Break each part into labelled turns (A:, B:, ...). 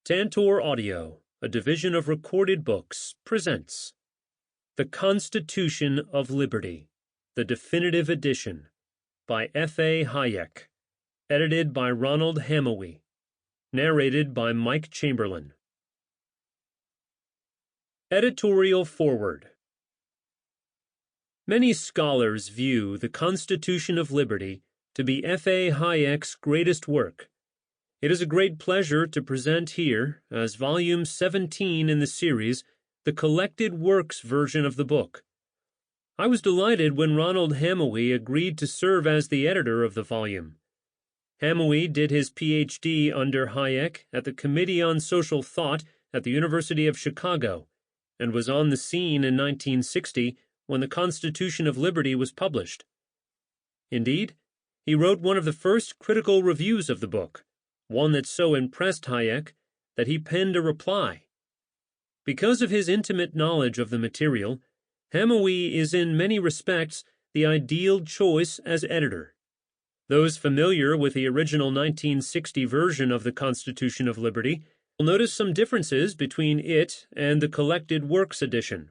A: Tantor Audio, a division of Recorded Books, presents The Constitution of Liberty, the Definitive Edition, by F.A. Hayek, edited by Ronald Hamowy, narrated by Mike Chamberlain. Editorial Foreword. Many scholars view The Constitution of Liberty to be F.A. Hayek's greatest work. It is a great pleasure to present here, as Volume 17 in the series, the collected works version of the book. I was delighted when Ronald Hamowy agreed to serve as the editor of the volume. Hamowy did his Ph.D. under Hayek at the Committee on Social Thought at the University of Chicago, and was on the scene in 1960 when the Constitution of Liberty was published. Indeed, he wrote one of the first critical reviews of the book, one that so impressed Hayek that he penned a reply. Because of his intimate knowledge of the material, Hamowy is in many respects the ideal choice as editor. Those familiar with the original 1960 version of the Constitution of Liberty will notice some differences between it and the collected works edition.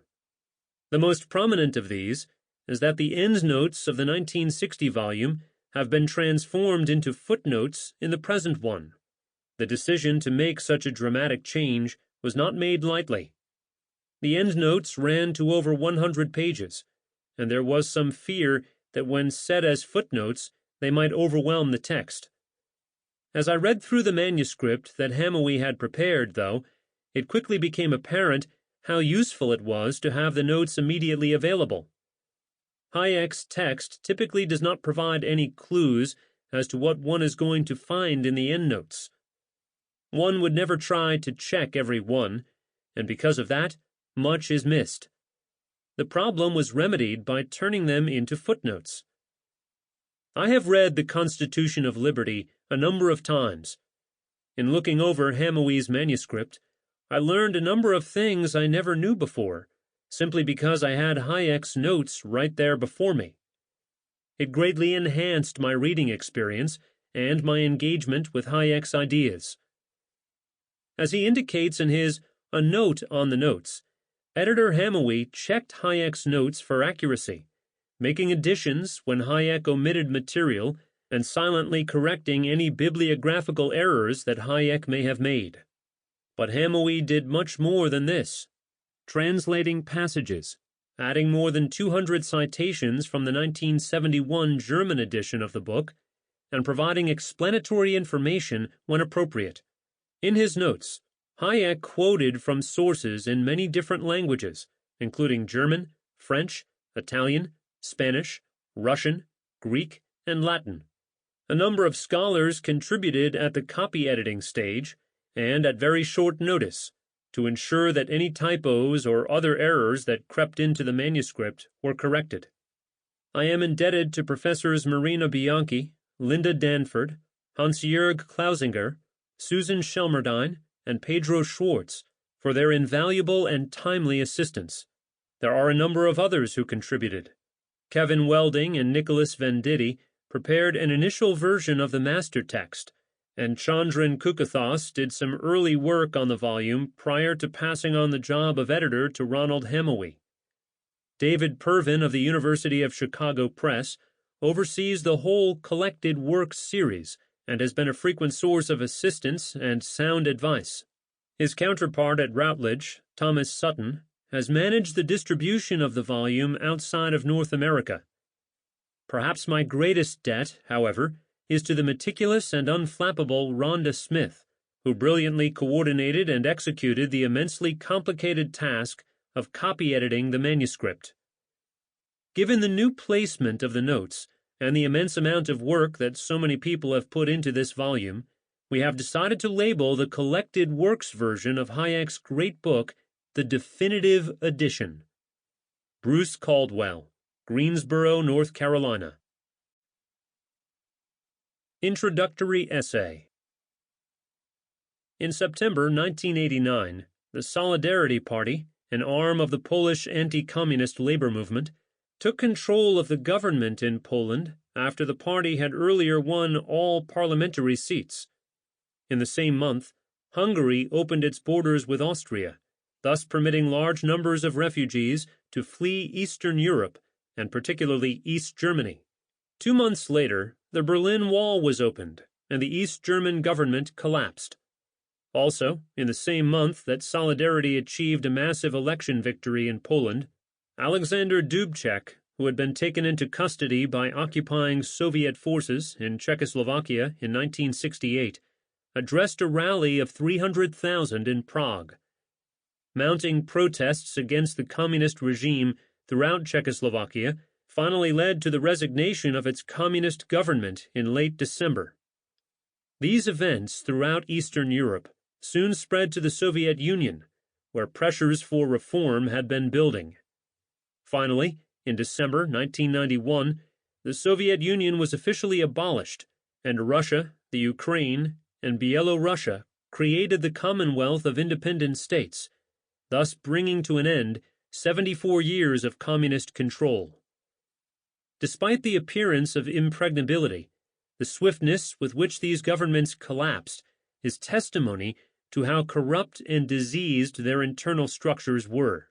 A: The most prominent of these is that the endnotes of the 1960 volume have been transformed into footnotes in the present one. The decision to make such a dramatic change was not made lightly. The endnotes ran to over 100 pages, and there was some fear that when set as footnotes, they might overwhelm the text. As I read through the manuscript that Hamowy had prepared, though, it quickly became apparent how useful it was to have the notes immediately available. Hayek's text typically does not provide any clues as to what one is going to find in the endnotes. One would never try to check every one, and because of that, much is missed. The problem was remedied by turning them into footnotes. I have read the Constitution of Liberty a number of times. In looking over Hamowy's manuscript, I learned a number of things I never knew before, simply because I had Hayek's notes right there before me. It greatly enhanced my reading experience and my engagement with Hayek's ideas. As he indicates in his A Note on the Notes, editor Hamowy checked Hayek's notes for accuracy, making additions when Hayek omitted material and silently correcting any bibliographical errors that Hayek may have made. But Hamowy did much more than this, translating passages, adding more than 200 citations from the 1971 German edition of the book, and providing explanatory information when appropriate. In his notes, Hayek quoted from sources in many different languages, including German, French, Italian, Spanish, Russian, Greek, and Latin. A number of scholars contributed at the copy editing stage and at very short notice to ensure that any typos or other errors that crept into the manuscript were corrected. I am indebted to Professors Marina Bianchi, Linda Danford, Hans-Jörg Klausinger, Susan Shelmerdine, and Pedro Schwartz for their invaluable and timely assistance. There are a number of others who contributed. Kevin Welding and Nicholas Venditti prepared an initial version of the master text, and Chandran Kukathos did some early work on the volume prior to passing on the job of editor to Ronald Hamowy. David Pervin of the University of Chicago Press oversees the whole collected works series and has been a frequent source of assistance and sound advice. His counterpart at Routledge, Thomas Sutton, has managed the distribution of the volume outside of North America. Perhaps my greatest debt, however, is to the meticulous and unflappable Rhonda Smith, who brilliantly coordinated and executed the immensely complicated task of copy editing the manuscript. Given the new placement of the notes and the immense amount of work that so many people have put into this volume, we have decided to label the collected works version of Hayek's great book the Definitive Edition. Bruce Caldwell, Greensboro, North Carolina. Introductory Essay. In September 1989, the Solidarity Party, an arm of the Polish anti-communist labor movement, took control of the government in Poland after the party had earlier won all parliamentary seats. In the same month, Hungary opened its borders with Austria, thus permitting large numbers of refugees to flee Eastern Europe, and particularly East Germany. 2 months later, the Berlin Wall was opened, and the East German government collapsed. Also, in the same month that Solidarity achieved a massive election victory in Poland, Alexander Dubček, who had been taken into custody by occupying Soviet forces in Czechoslovakia in 1968, addressed a rally of 300,000 in Prague. Mounting protests against the communist regime throughout Czechoslovakia finally led to the resignation of its communist government in late December. These events throughout Eastern Europe soon spread to the Soviet Union, where pressures for reform had been building. Finally, in December 1991, the Soviet Union was officially abolished, and Russia, the Ukraine, and Byelorussia created the Commonwealth of Independent States, thus bringing to an end 74 years of communist control. Despite the appearance of impregnability, the swiftness with which these governments collapsed is testimony to how corrupt and diseased their internal structures were.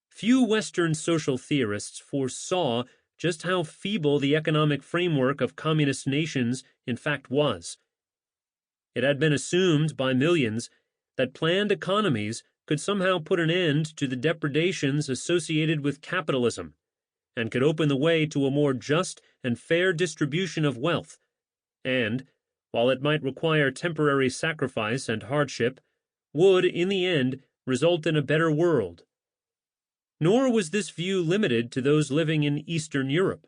A: Few Western social theorists foresaw just how feeble the economic framework of communist nations in fact was. It had been assumed by millions that planned economies could somehow put an end to the depredations associated with capitalism, and could open the way to a more just and fair distribution of wealth, and, while it might require temporary sacrifice and hardship, would, in the end, result in a better world. Nor was this view limited to those living in Eastern Europe.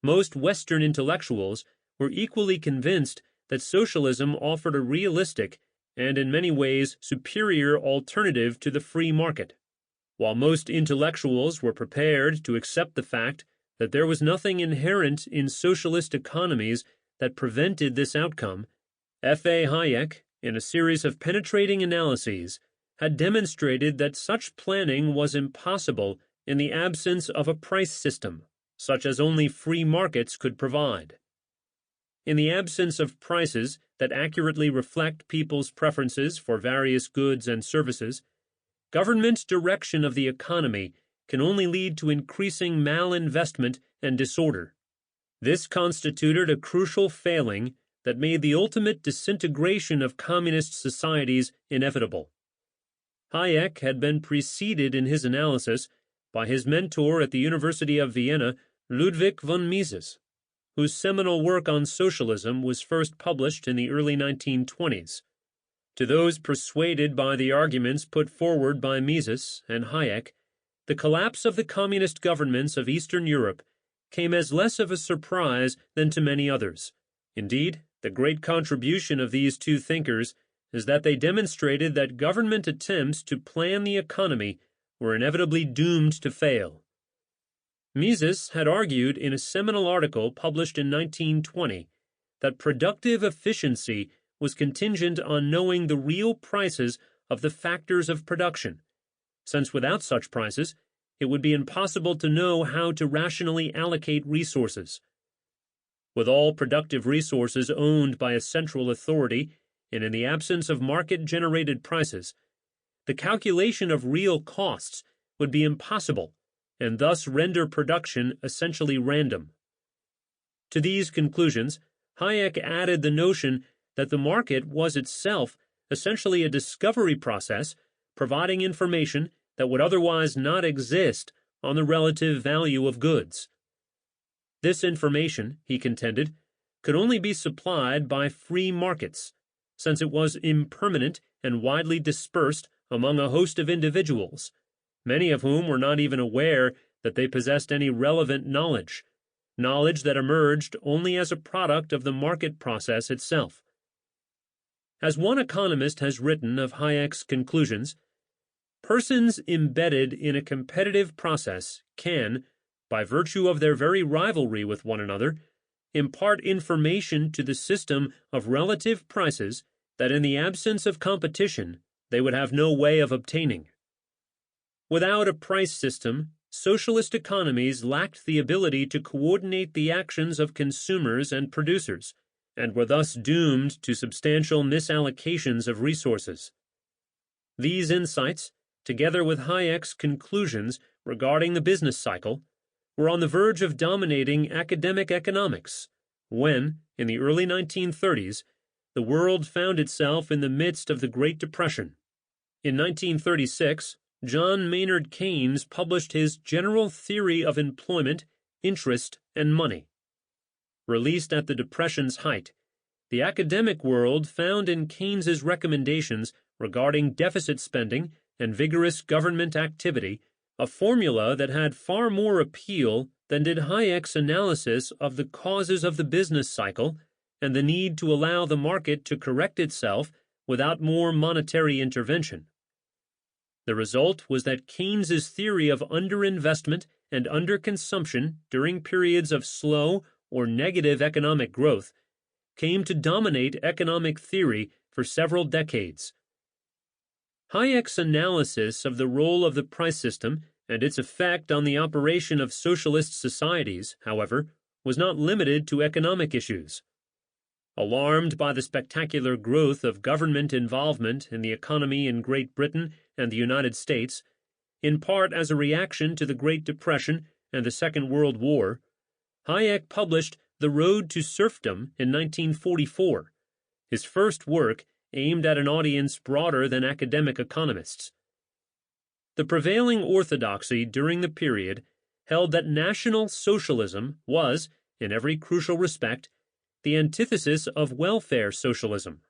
A: Most Western intellectuals were equally convinced that socialism offered a realistic and in many ways superior alternative to the free market. While most intellectuals were prepared to accept the fact that there was nothing inherent in socialist economies that prevented this outcome, F.A. Hayek, in a series of penetrating analyses, had demonstrated that such planning was impossible in the absence of a price system, such as only free markets could provide. In the absence of prices that accurately reflect people's preferences for various goods and services, government direction of the economy can only lead to increasing malinvestment and disorder. This constituted a crucial failing that made the ultimate disintegration of communist societies inevitable. Hayek had been preceded in his analysis by his mentor at the University of Vienna, Ludwig von Mises, whose seminal work on socialism was first published in the early 1920s. To those persuaded by the arguments put forward by Mises and Hayek, the collapse of the communist governments of Eastern Europe came as less of a surprise than to many others. Indeed, the great contribution of these two thinkers is that they demonstrated that government attempts to plan the economy were inevitably doomed to fail. Mises had argued in a seminal article published in 1920 that productive efficiency was contingent on knowing the real prices of the factors of production, since without such prices, it would be impossible to know how to rationally allocate resources. With all productive resources owned by a central authority, and in the absence of market-generated prices, the calculation of real costs would be impossible, and thus render production essentially random. To these conclusions, Hayek added the notion that the market was itself essentially a discovery process providing information that would otherwise not exist on the relative value of goods. This information, he contended, could only be supplied by free markets, since it was impermanent and widely dispersed among a host of individuals, many of whom were not even aware that they possessed any relevant knowledge that emerged only as a product of the market process itself. As one economist has written of Hayek's conclusions, persons embedded in a competitive process can, by virtue of their very rivalry with one another, impart information to the system of relative prices that in the absence of competition they would have no way of obtaining. Without a price system, socialist economies lacked the ability to coordinate the actions of consumers and producers, and were thus doomed to substantial misallocations of resources. These insights, together with Hayek's conclusions regarding the business cycle, were on the verge of dominating academic economics when, in the early 1930s, the world found itself in the midst of the Great Depression. In 1936, John Maynard Keynes published his General Theory of Employment, Interest, and Money. Released at the Depression's height, the academic world found in Keynes's recommendations regarding deficit spending and vigorous government activity a formula that had far more appeal than did Hayek's analysis of the causes of the business cycle and the need to allow the market to correct itself without more monetary intervention. The result was that Keynes's theory of underinvestment and underconsumption during periods of slow or negative economic growth came to dominate economic theory for several decades. Hayek's analysis of the role of the price system and its effect on the operation of socialist societies, however, was not limited to economic issues. Alarmed by the spectacular growth of government involvement in the economy in Great Britain and the United States, in part as a reaction to the Great Depression and the Second World War, Hayek published The Road to Serfdom in 1944, his first work aimed at an audience broader than academic economists. The prevailing orthodoxy during the period held that National Socialism was, in every crucial respect, the antithesis of welfare socialism.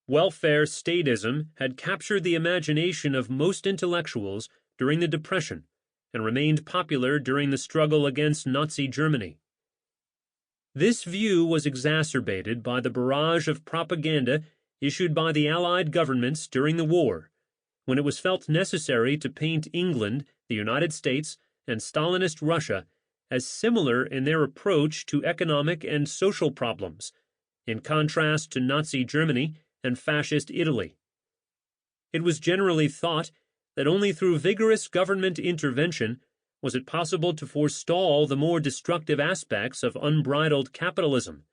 A: Welfare statism had captured the imagination of most intellectuals during the Depression and remained popular during the struggle against Nazi Germany. This view was exacerbated by the barrage of propaganda issued by the Allied governments during the war, when it was felt necessary to paint England, the United States, and Stalinist Russia as similar in their approach to economic and social problems, in contrast to Nazi Germany and Fascist Italy. It was generally thought that only through vigorous government intervention was it possible to forestall the more destructive aspects of unbridled capitalism,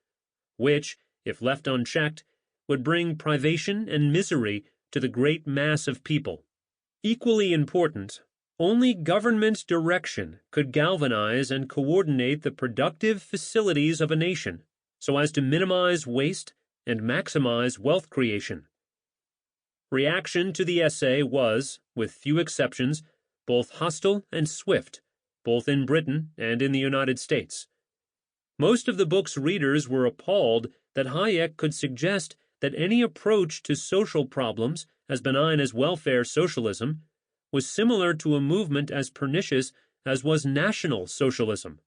A: which, if left unchecked, would bring privation and misery to the great mass of people. Equally important, only government direction could galvanize and coordinate the productive facilities of a nation so as to minimize waste and maximize wealth creation. Reaction to the essay was, with few exceptions, both hostile and swift, both in Britain and in the United States. Most of the book's readers were appalled that Hayek could suggest that any approach to social problems as benign as welfare socialism was similar to a movement as pernicious as was National Socialism.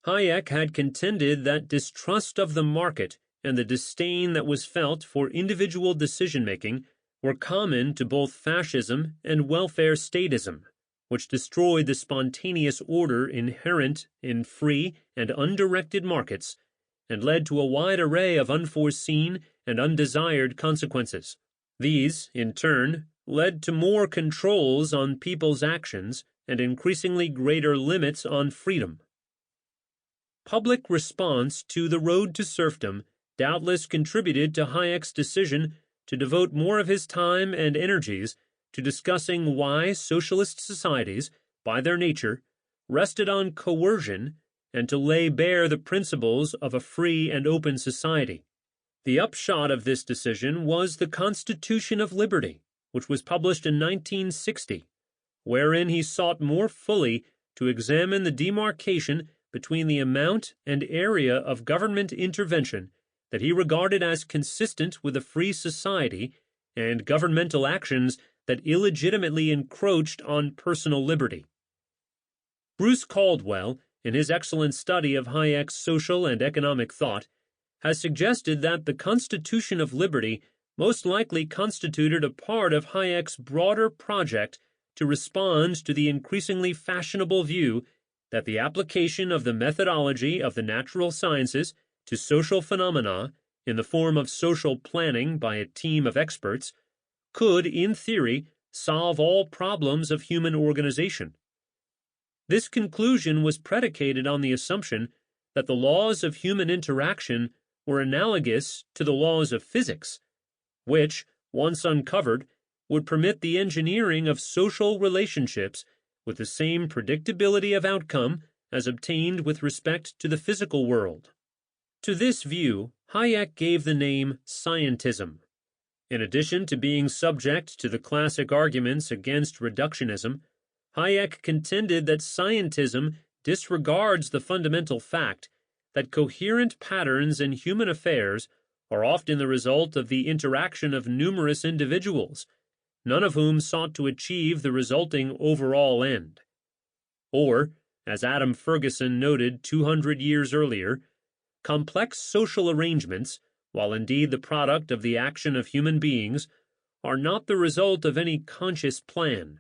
A: Hayek had contended that distrust of the market and the disdain that was felt for individual decision-making were common to both fascism and welfare statism, which destroyed the spontaneous order inherent in free and undirected markets and led to a wide array of unforeseen and undesired consequences. These, in turn, led to more controls on people's actions and increasingly greater limits on freedom. Public response to The Road to Serfdom doubtless contributed to Hayek's decision to devote more of his time and energies to discussing why socialist societies, by their nature, rested on coercion and to lay bare the principles of a free and open society. The upshot of this decision was the Constitution of Liberty, which was published in 1960, wherein he sought more fully to examine the demarcation between the amount and area of government intervention that he regarded as consistent with a free society and governmental actions that illegitimately encroached on personal liberty. Bruce Caldwell, in his excellent study of Hayek's social and economic thought, has suggested that the Constitution of Liberty most likely constituted a part of Hayek's broader project to respond to the increasingly fashionable view that the application of the methodology of the natural sciences to social phenomena in the form of social planning by a team of experts could, in theory, solve all problems of human organization. This conclusion was predicated on the assumption that the laws of human interaction were analogous to the laws of physics, which, once uncovered, would permit the engineering of social relationships with the same predictability of outcome as obtained with respect to the physical world. To this view, Hayek gave the name scientism. In addition to being subject to the classic arguments against reductionism, Hayek contended that scientism disregards the fundamental fact that coherent patterns in human affairs are often the result of the interaction of numerous individuals, none of whom sought to achieve the resulting overall end. Or, as Adam Ferguson noted 200 years earlier, complex social arrangements, while indeed the product of the action of human beings, are not the result of any conscious plan.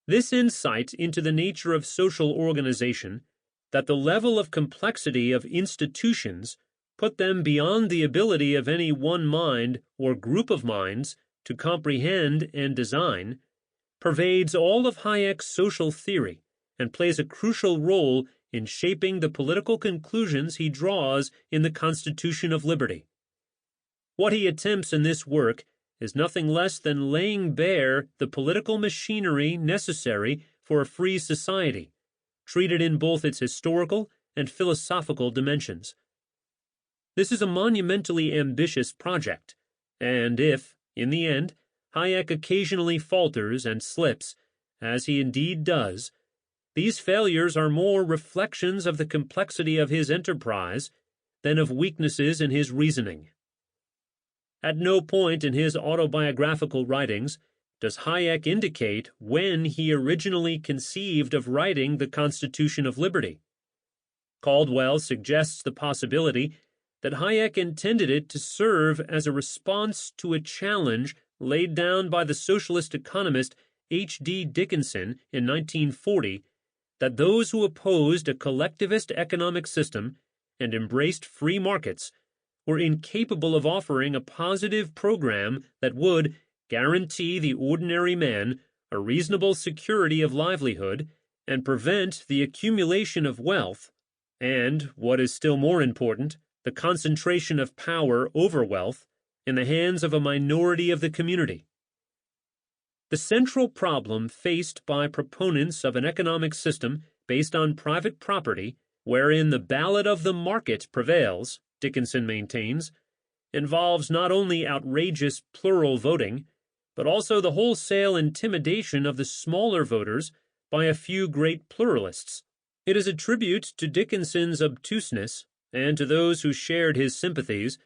A: This insight into the nature of social organization, that the level of complexity of institutions put them beyond the ability of any one mind or group of minds to comprehend and design, pervades all of Hayek's social theory and plays a crucial role in shaping the political conclusions he draws in the Constitution of Liberty. What he attempts in this work is nothing less than laying bare the political machinery necessary for a free society, treated in both its historical and philosophical dimensions. This is a monumentally ambitious project, and if, in the end, Hayek occasionally falters and slips, as he indeed does, these failures are more reflections of the complexity of his enterprise than of weaknesses in his reasoning. At no point in his autobiographical writings does Hayek indicate when he originally conceived of writing the Constitution of Liberty. Caldwell suggests the possibility that Hayek intended it to serve as a response to a challenge laid down by the socialist economist H.D. Dickinson in 1940 that those who opposed a collectivist economic system and embraced free markets were incapable of offering a positive program that would guarantee the ordinary man a reasonable security of livelihood and prevent the accumulation of wealth and, what is still more important, the concentration of power over wealth in the hands of a minority of the community. The central problem faced by proponents of an economic system based on private property, wherein the ballot of the market prevails, Dickinson maintains, involves not only outrageous plural voting, but also the wholesale intimidation of the smaller voters by a few great pluralists. It is a tribute to Dickinson's obtuseness, and to those who shared his sympathies,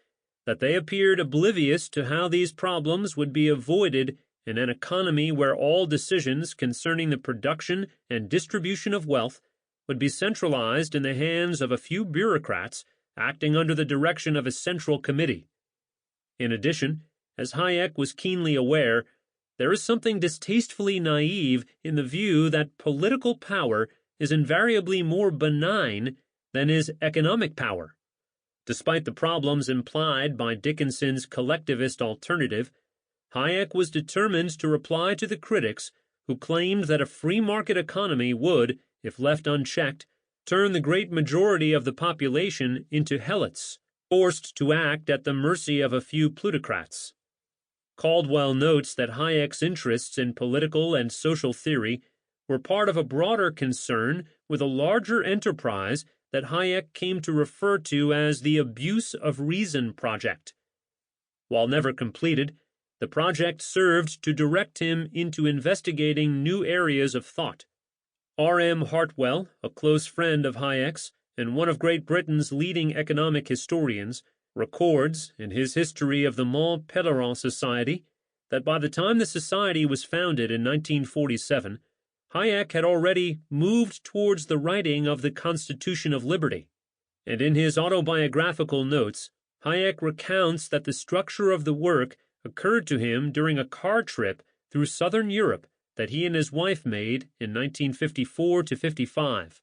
A: that they appeared oblivious to how these problems would be avoided in an economy where all decisions concerning the production and distribution of wealth would be centralized in the hands of a few bureaucrats acting under the direction of a central committee. In addition, as Hayek was keenly aware, there is something distastefully naive in the view that political power is invariably more benign than is economic power. Despite the problems implied by Dickinson's collectivist alternative, Hayek was determined to reply to the critics who claimed that a free market economy would, if left unchecked, turn the great majority of the population into helots, forced to act at the mercy of a few plutocrats. Caldwell notes that Hayek's interests in political and social theory were part of a broader concern with a larger enterprise that Hayek came to refer to as the Abuse of Reason Project. While never completed, the project served to direct him into investigating new areas of thought. R.M. Hartwell, a close friend of Hayek's and one of Great Britain's leading economic historians, records, in his history of the Mont Pelerin Society, that by the time the society was founded in 1947, Hayek had already moved towards the writing of the Constitution of Liberty, and in his autobiographical notes, Hayek recounts that the structure of the work occurred to him during a car trip through southern Europe that he and his wife made in 1954 to 55.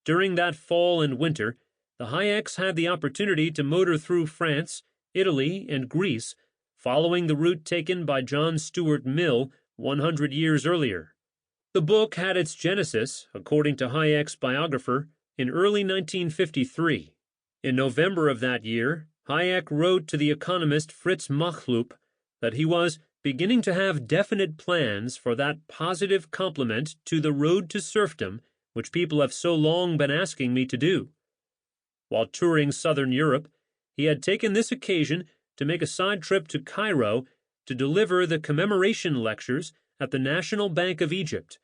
A: During that fall and winter, the Hayeks had the opportunity to motor through France, Italy, and Greece, following the route taken by John Stuart Mill 100 years earlier. The book had its genesis, according to Hayek's biographer, in early 1953. In November of that year, Hayek wrote to the economist Fritz Machlup that he was beginning to have definite plans for that positive complement to the road to serfdom which people have so long been asking me to do. While touring southern Europe, he had taken this occasion to make a side trip to Cairo to deliver the commemoration lectures at the National Bank of Egypt,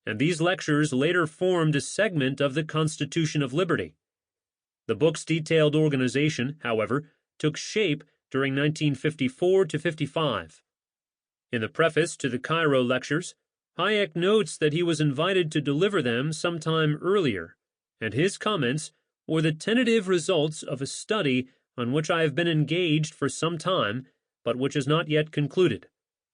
A: and these lectures later formed a segment of the Constitution of Liberty. The book's detailed organization, however, took shape during 1954 to 55. In the preface to the Cairo lectures, Hayek notes that he was invited to deliver them sometime earlier, and his comments were the tentative results of a study on which I have been engaged for some time, but which is not yet concluded.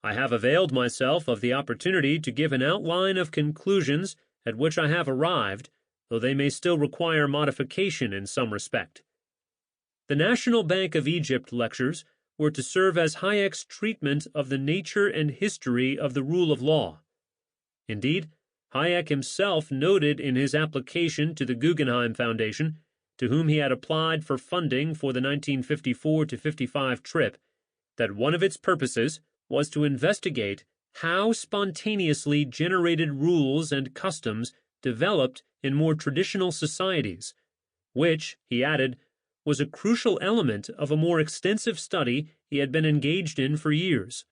A: I have availed myself of the opportunity to give an outline of conclusions at which I have arrived, though they may still require modification in some respect. The National Bank of Egypt lectures were to serve as Hayek's treatment of the nature and history of the rule of law. Indeed, Hayek himself noted in his application to the Guggenheim Foundation, to whom he had applied for funding for the 1954 to 55 trip, that one of its purposes was to investigate how spontaneously generated rules and customs developed in more traditional societies, which, he added, was a crucial element of a more extensive study he had been engaged in for years.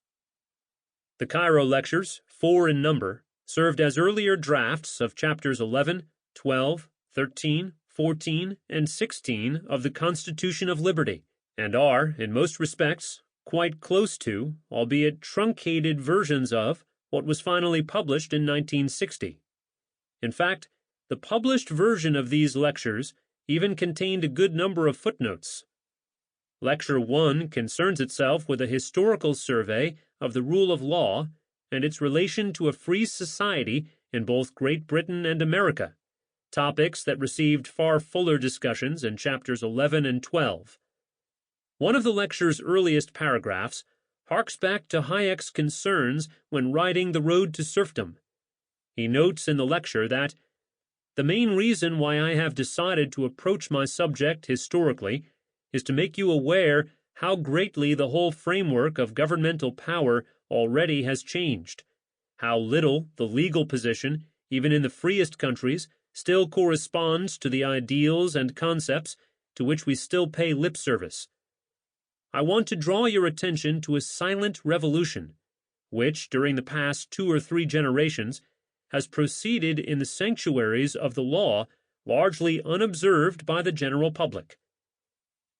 A: The Cairo lectures, 4 in number, served as earlier drafts of chapters 11, 12, 13, 14, and 16 of the Constitution of Liberty, and are, in most respects, quite close to, albeit truncated versions of, what was finally published in 1960. In fact, the published version of these lectures even contained a good number of footnotes. Lecture 1 concerns itself with a historical survey of the rule of law and its relation to a free society in both Great Britain and America, topics that received far fuller discussions in chapters 11 and 12. One of the lecture's earliest paragraphs harks back to Hayek's concerns when writing The Road to Serfdom. He notes in the lecture that the main reason why I have decided to approach my subject historically is to make you aware how greatly the whole framework of governmental power already has changed, how little the legal position, even in the freest countries, still corresponds to the ideals and concepts to which we still pay lip service. I want to draw your attention to a silent revolution, which, during the past 2 or 3 generations, has proceeded in the sanctuaries of the law largely unobserved by the general public.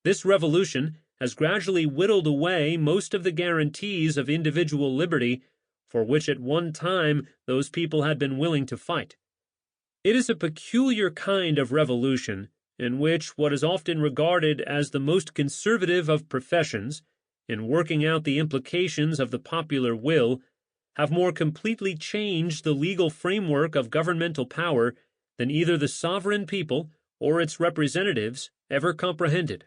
A: This revolution has gradually whittled away most of the guarantees of individual liberty for which at one time those people had been willing to fight. It is a peculiar kind of revolution in which what is often regarded as the most conservative of professions, in working out the implications of the popular will, have more completely changed the legal framework of governmental power than either the sovereign people or its representatives ever comprehended.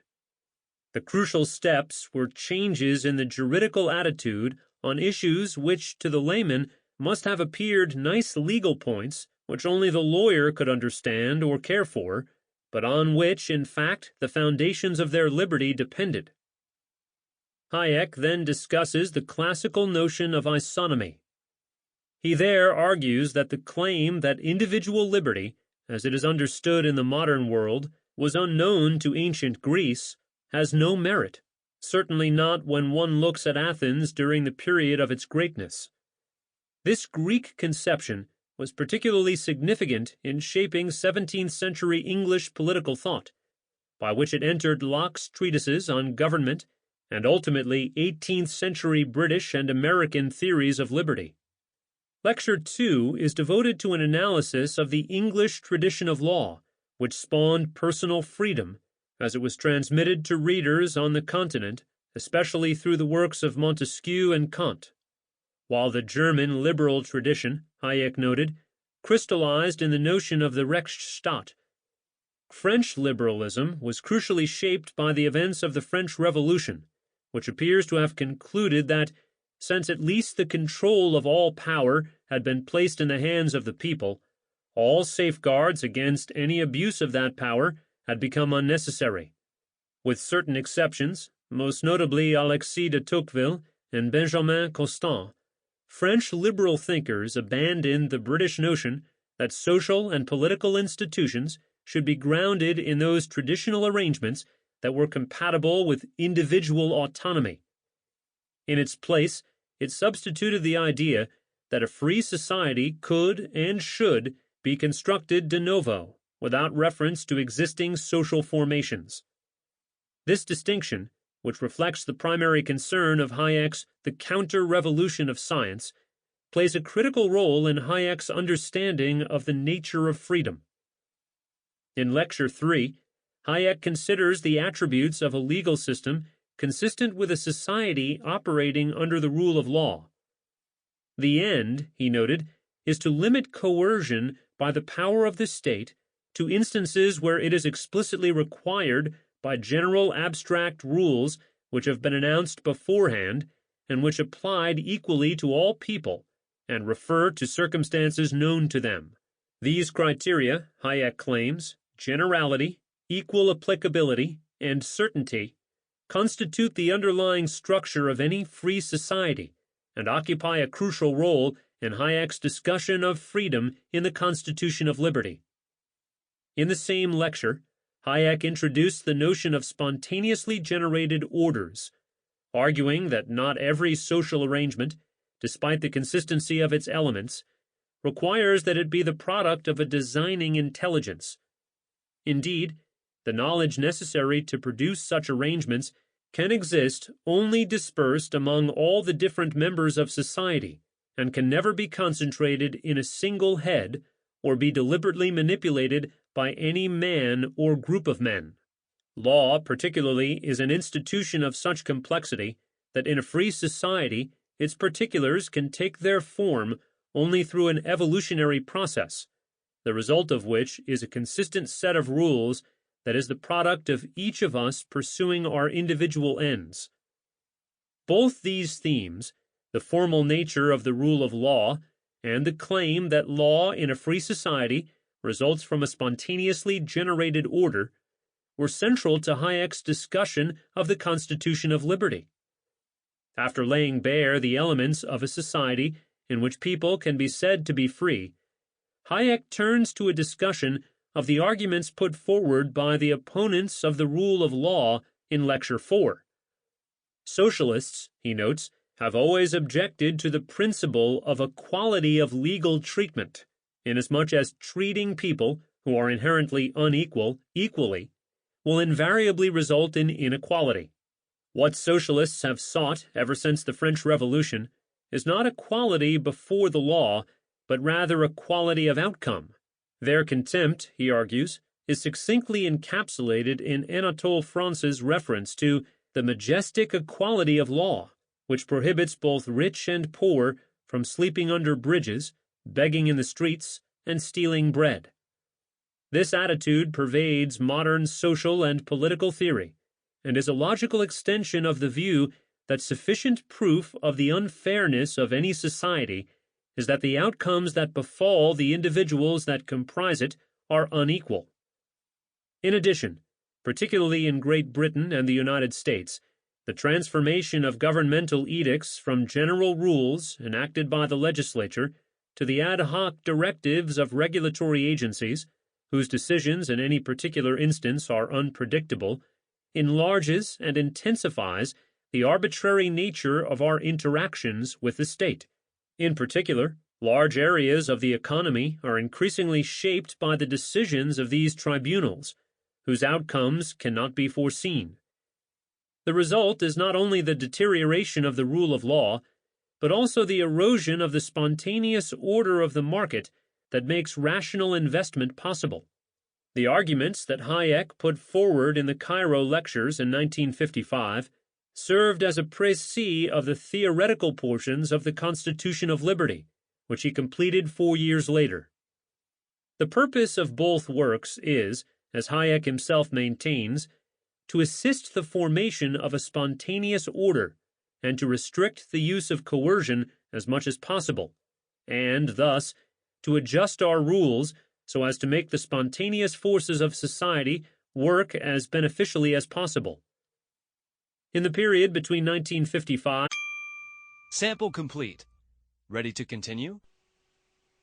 A: The crucial steps were changes in the juridical attitude on issues which to the layman must have appeared nice legal points which only the lawyer could understand or care for, but on which, in fact, the foundations of their liberty depended. Hayek then discusses the classical notion of isonomy. He there argues that the claim that individual liberty, as it is understood in the modern world, was unknown to ancient Greece, has no merit, certainly not when one looks at Athens during the period of its greatness. This Greek conception was particularly significant in shaping 17th-century English political thought, by which it entered Locke's treatises on government and ultimately 18th-century British and American theories of liberty. Lecture 2 is devoted to an analysis of the English tradition of law, which spawned personal freedom as it was transmitted to readers on the continent, especially through the works of Montesquieu and Kant. While the German liberal tradition, Hayek noted, crystallized in the notion of the Rechtsstaat, French liberalism was crucially shaped by the events of the French Revolution, which appears to have concluded that, since at least the control of all power had been placed in the hands of the people, all safeguards against any abuse of that power had become unnecessary. With certain exceptions, most notably Alexis de Tocqueville and Benjamin Constant, French liberal thinkers abandoned the British notion that social and political institutions should be grounded in those traditional arrangements that were compatible with individual autonomy. In its place, it substituted the idea that a free society could and should be constructed de novo, without reference to existing social formations. This distinction, which reflects the primary concern of Hayek's The Counter-Revolution of Science, plays a critical role in Hayek's understanding of the nature of freedom. In Lecture 3, Hayek considers the attributes of a legal system consistent with a society operating under the rule of law. The end, he noted, is to limit coercion by the power of the state to instances where it is explicitly required by general abstract rules which have been announced beforehand and which applied equally to all people and refer to circumstances known to them. These criteria, Hayek claims, generality, equal applicability, and certainty, constitute the underlying structure of any free society and occupy a crucial role in Hayek's discussion of freedom in the Constitution of Liberty. In the same lecture, Hayek introduced the notion of spontaneously generated orders, arguing that not every social arrangement, despite the consistency of its elements, requires that it be the product of a designing intelligence. Indeed, the knowledge necessary to produce such arrangements can exist only dispersed among all the different members of society, and can never be concentrated in a single head or be deliberately manipulated by any man or group of men. Law, particularly, is an institution of such complexity that in a free society its particulars can take their form only through an evolutionary process, the result of which is a consistent set of rules that is the product of each of us pursuing our individual ends. Both these themes, the formal nature of the rule of law and the claim that law in a free society results from a spontaneously generated order, were central to Hayek's discussion of the Constitution of Liberty. After laying bare the elements of a society in which people can be said to be free, Hayek turns to a discussion of the arguments put forward by the opponents of the rule of law in Lecture 4. Socialists, he notes, have always objected to the principle of equality of legal treatment, inasmuch as treating people who are inherently unequal equally will invariably result in inequality. What socialists have sought ever since the French Revolution is not equality before the law, but rather equality of outcome. Their contempt, he argues, is succinctly encapsulated in Anatole France's reference to the majestic equality of law, which prohibits both rich and poor from sleeping under bridges, begging in the streets, and stealing bread. This attitude pervades modern social and political theory, and is a logical extension of the view that sufficient proof of the unfairness of any society is that the outcomes that befall the individuals that comprise it are unequal. In addition, particularly in Great Britain and the United States, the transformation of governmental edicts from general rules enacted by the legislature to the ad hoc directives of regulatory agencies, whose decisions in any particular instance are unpredictable, enlarges and intensifies the arbitrary nature of our interactions with the state. In particular, large areas of the economy are increasingly shaped by the decisions of these tribunals, whose outcomes cannot be foreseen. The result is not only the deterioration of the rule of law, but also the erosion of the spontaneous order of the market that makes rational investment possible. The arguments that Hayek put forward in the Cairo lectures in 1955 served as a précis of the theoretical portions of the Constitution of Liberty, which he completed 4 years later. The purpose of both works is, as Hayek himself maintains, to assist the formation of a spontaneous order and to restrict the use of coercion as much as possible, and thus to adjust our rules so as to make the spontaneous forces of society work as beneficially as possible. In the period between 1955
B: Sample complete. Ready to continue?